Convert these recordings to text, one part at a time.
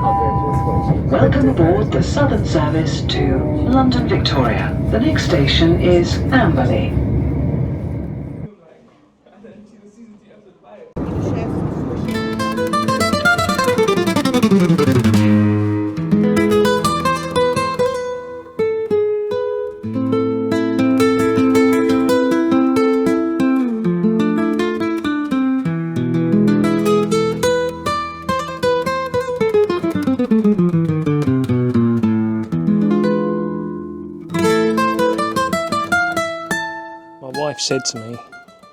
Welcome aboard the Southern Service to London Victoria. The next station is Amberley. Said to me,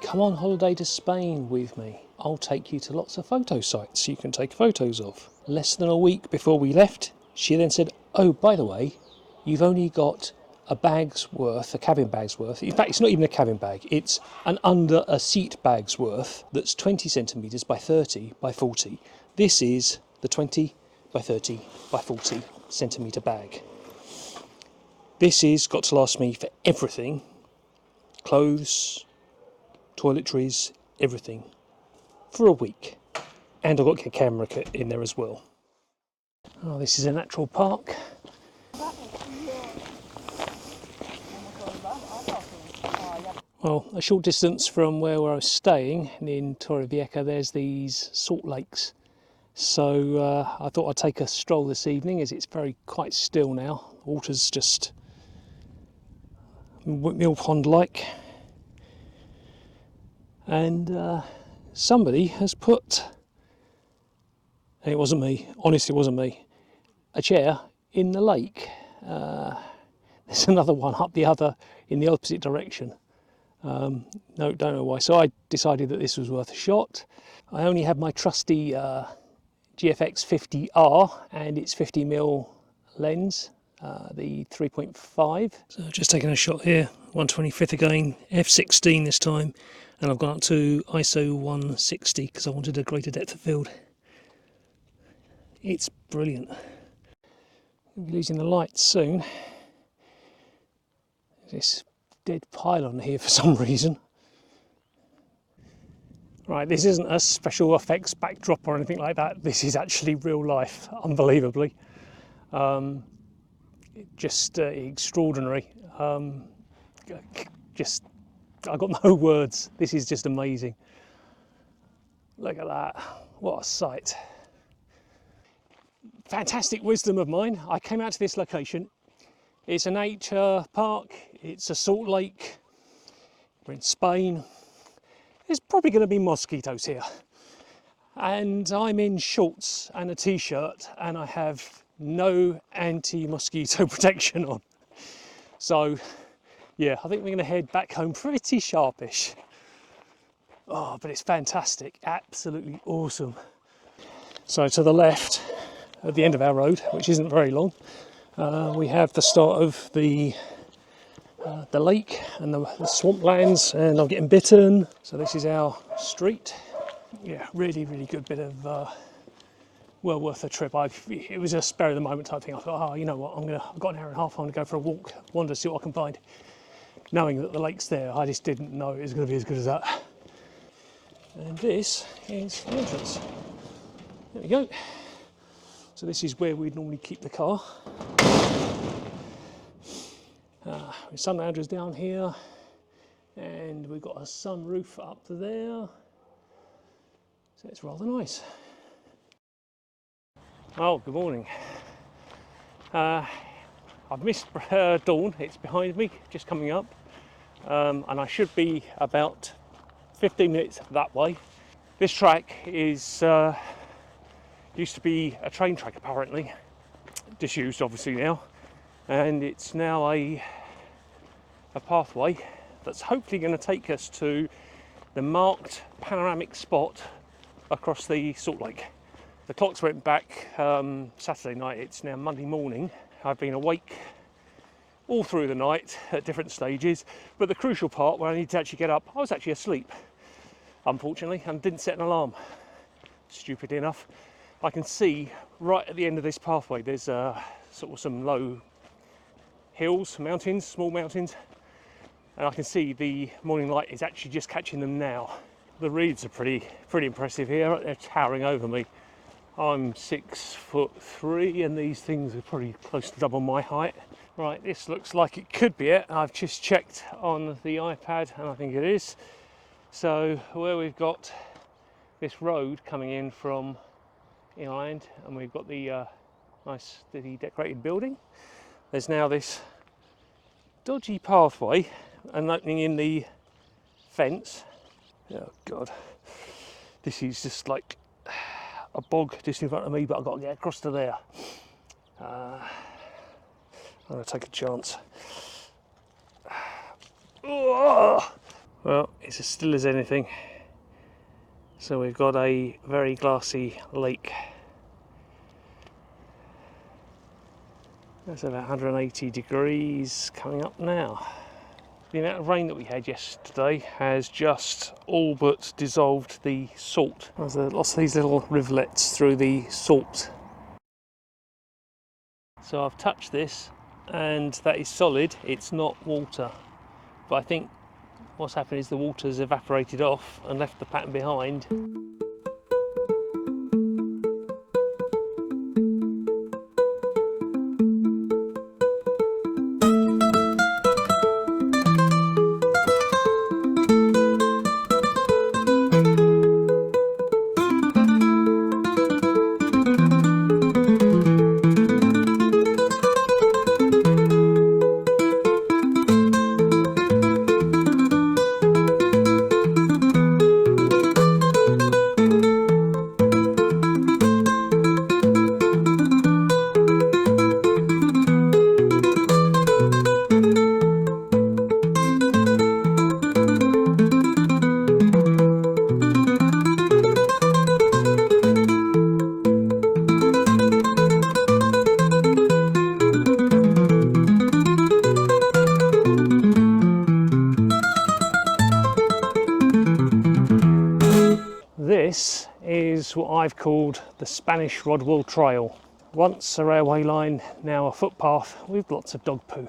come on holiday to Spain with me. I'll take you to lots of photo sites you can take photos of. Less than a week before we left, she then said, oh, by the way, you've only got a bag's worth, a cabin bag's worth. In fact, it's not even a cabin bag. It's an under a seat bag's worth that's 20 centimetres by 30 by 40. This is the 20 by 30 by 40 centimetre bag. This is got to last me for everything. Clothes, toiletries, everything, for a week. And I've got a camera kit in there as well. Oh, this is a natural park. Well, a short distance from where I was staying in Torrevieja, there's these salt lakes. So I thought I'd take a stroll this evening, as it's quite still now. The water's just mill pond like, and somebody has put, and it wasn't me, honestly it wasn't me, a chair in the lake. There's another one up in the opposite direction. No, don't know why. So I decided that this was worth a shot. I only have my trusty GFX 50R and its 50mm lens. The 3.5. So just taking a shot here, 125th again, f16 this time, and I've gone up to ISO 160 because I wanted a greater depth of field. It's brilliant. I'll be losing the lights soon. This dead pylon here for some reason. Right, this isn't a special effects backdrop or anything like that. This is actually real life, unbelievably. Just extraordinary. I got no words. This is just amazing. Look at that. What a sight. Fantastic wisdom of mine. I came out to this location. It's a nature park. It's a salt lake. We're in Spain. There's probably going to be mosquitoes here. And I'm in shorts and a t-shirt, and I have no anti-mosquito protection on. So yeah, I think we're going to head back home pretty sharpish. Oh, but it's fantastic, absolutely awesome. So to the left, at the end of our road, which isn't very long, we have the start of the lake and the swamplands, and I'm getting bitten. So this is our street. Yeah, really good bit of well worth a trip. It was a spur of the moment type thing. I thought, oh, you know what, I've got an hour and a half, I'm going to go for a walk, wander, see what I can find. Knowing that the lake's there, I just didn't know it was going to be as good as that. And this is the entrance. There we go. So this is where we'd normally keep the car. Sun lounger's down here, and we've got a sunroof up there. So it's rather nice. Oh, good morning. I've missed dawn. It's behind me, just coming up, and I should be about 15 minutes that way. This track is used to be a train track, apparently, disused obviously now, and it's now a pathway that's hopefully going to take us to the marked panoramic spot across the salt lake. The clocks went back Saturday night. It's now Monday morning. I've been awake all through the night at different stages, but the crucial part where I need to actually get up, I was actually asleep, unfortunately, and didn't set an alarm. Stupid enough. I can see right at the end of this pathway there's sort of some low hills, mountains, small mountains, and I can see the morning light is actually just catching them now. The reeds are pretty impressive here. They're towering over me. I'm 6'3" and these things are probably close to double my height. Right, this looks like it could be it. I've just checked on the iPad and I think it is. So where we've got this road coming in from inland and we've got the nice steady decorated building, there's now this dodgy pathway and opening in the fence. Oh god, this is just like a bog just in front of me, but I've got to get across to there. I'm going to take a chance. Well, it's as still as anything. So we've got a very glassy lake. That's about 180 degrees coming up now. The amount of rain that we had yesterday has just all but dissolved the salt. There's lots of these little rivulets through the salt. So I've touched this and that is solid, it's not water. But I think what's happened is the water's evaporated off and left the pattern behind. This is what I've called the Spanish Rodwell Trail. Once a railway line, now a footpath with lots of dog poo.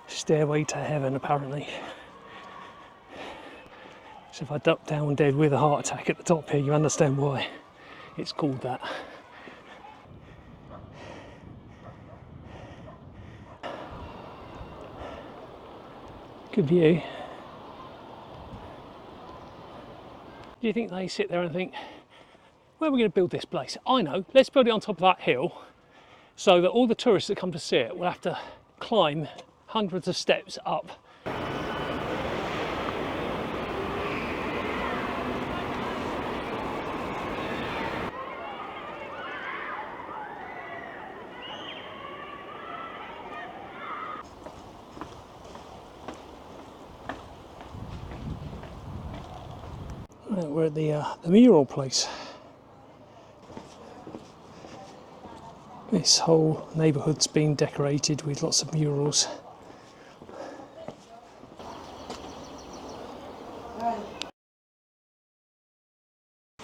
Stairway to heaven, apparently. So if I duck down dead with a heart attack at the top here, you understand why it's called that. Good view. Do you think they sit there and think, where are we going to build this place? I know, let's build it on top of that hill so that all the tourists that come to see it will have to climb hundreds of steps up. Right, we're at the mural place. This whole neighbourhood's been decorated with lots of murals.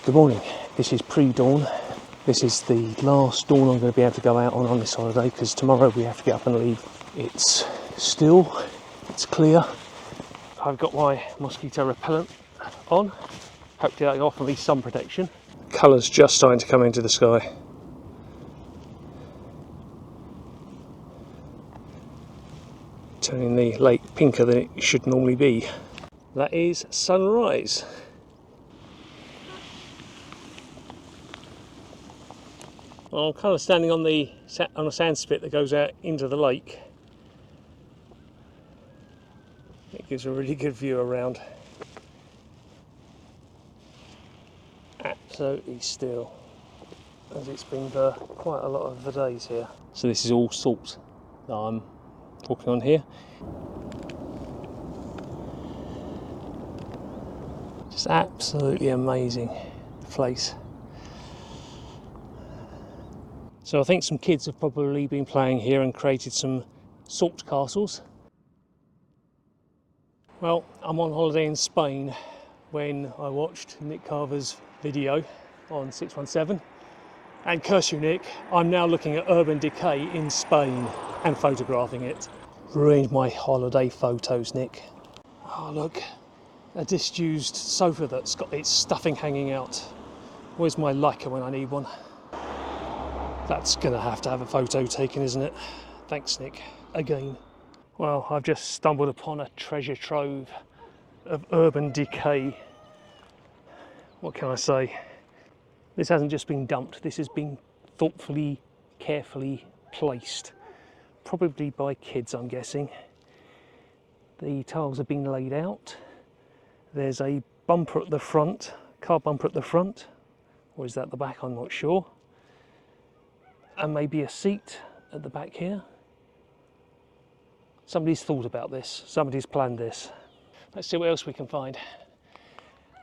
Good morning, this is pre-dawn. This is the last dawn I'm going to be able to go out on this holiday because tomorrow we have to get up and leave. It's still, it's clear. I've got my mosquito repellent on. Hopefully that'll offer me some protection. Colours just starting to come into the sky. turning the lake pinker than it should normally be. That is sunrise. Well, I'm kind of standing on a sand spit that goes out into the lake. It gives a really good view around. Absolutely still, as it's been for quite a lot of the days here. So this is all salt that I'm talking on here. Just absolutely amazing place. So I think some kids have probably been playing here and created some salt castles. Well, I'm on holiday in Spain when I watched Nick Carver's video on 617, and curse you Nick, I'm now looking at urban decay in Spain and photographing it. Ruined my holiday photos, Nick. Oh look, a disused sofa that's got its stuffing hanging out. Where's my Leica when I need one? That's gonna have to have a photo taken, isn't it? Thanks Nick, again. Well, I've just stumbled upon a treasure trove of urban decay. What can I say? This hasn't just been dumped, this has been thoughtfully, carefully placed. Probably by kids, I'm guessing. The tiles have been laid out. There's a bumper at the front, car bumper at the front, or is that the back? I'm not sure. And maybe a seat at the back here. Somebody's thought about this, somebody's planned this. Let's see what else we can find.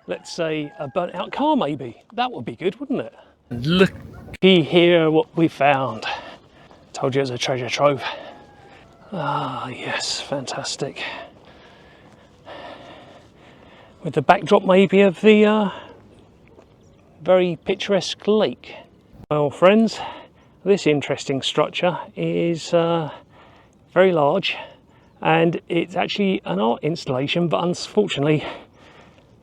Let's say a burnt out car maybe. That would be good, wouldn't it? Looky here what we found. Told you it was a treasure trove. Ah yes, fantastic. With the backdrop maybe of the very picturesque lake. Well friends, this interesting structure is very large, and it's actually an art installation, but unfortunately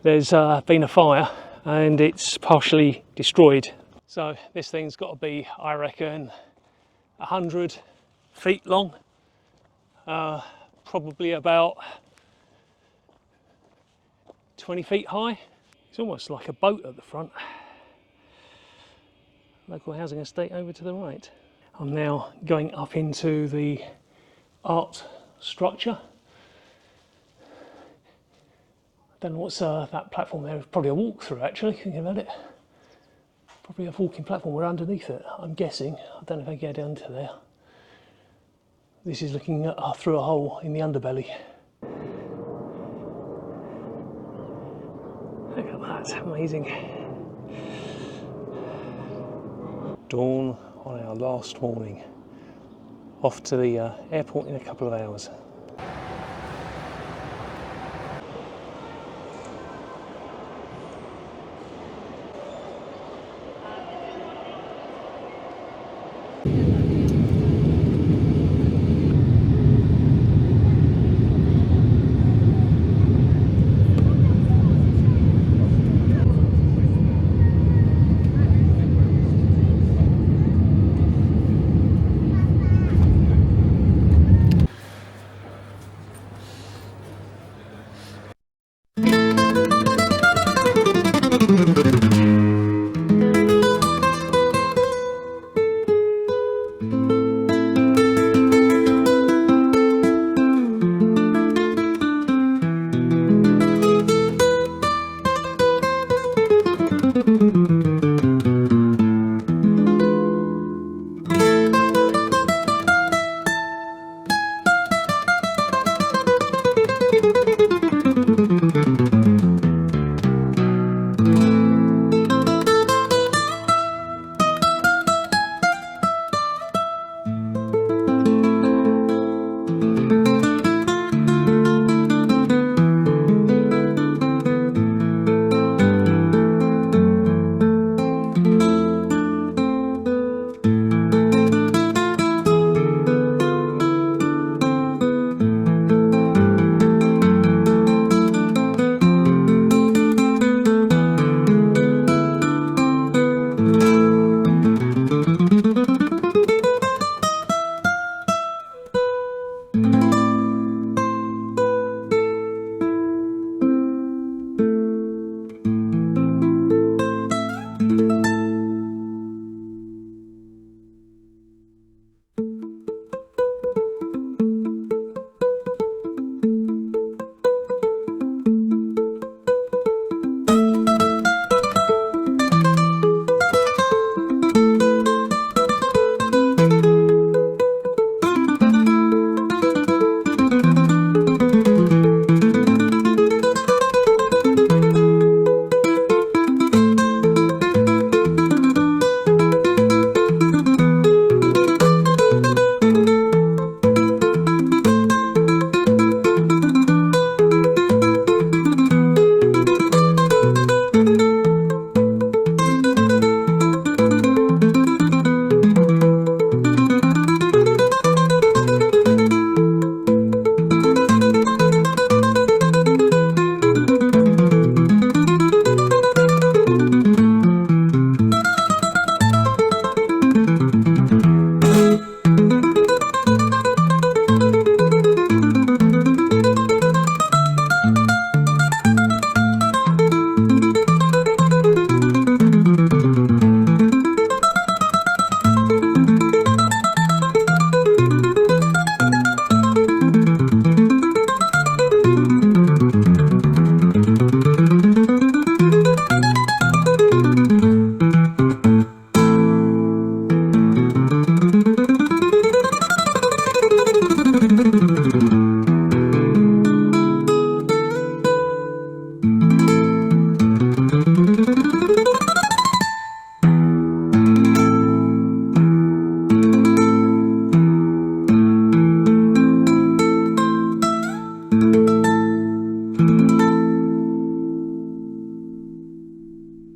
there's been a fire and it's partially destroyed. So this thing's got to be, I reckon, 100 feet long, probably about 20 feet high. It's almost like a boat at the front. Local housing estate over to the right. I'm now going up into the art structure. I don't know what's that platform there. It's probably a walk-through actually, thinking about it. Probably a walking platform. We're underneath it, I'm guessing. I don't know if I can get down to there. This is looking through a hole in the underbelly. Look at that, amazing. Dawn on our last morning. Off to the airport in a couple of hours.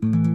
you.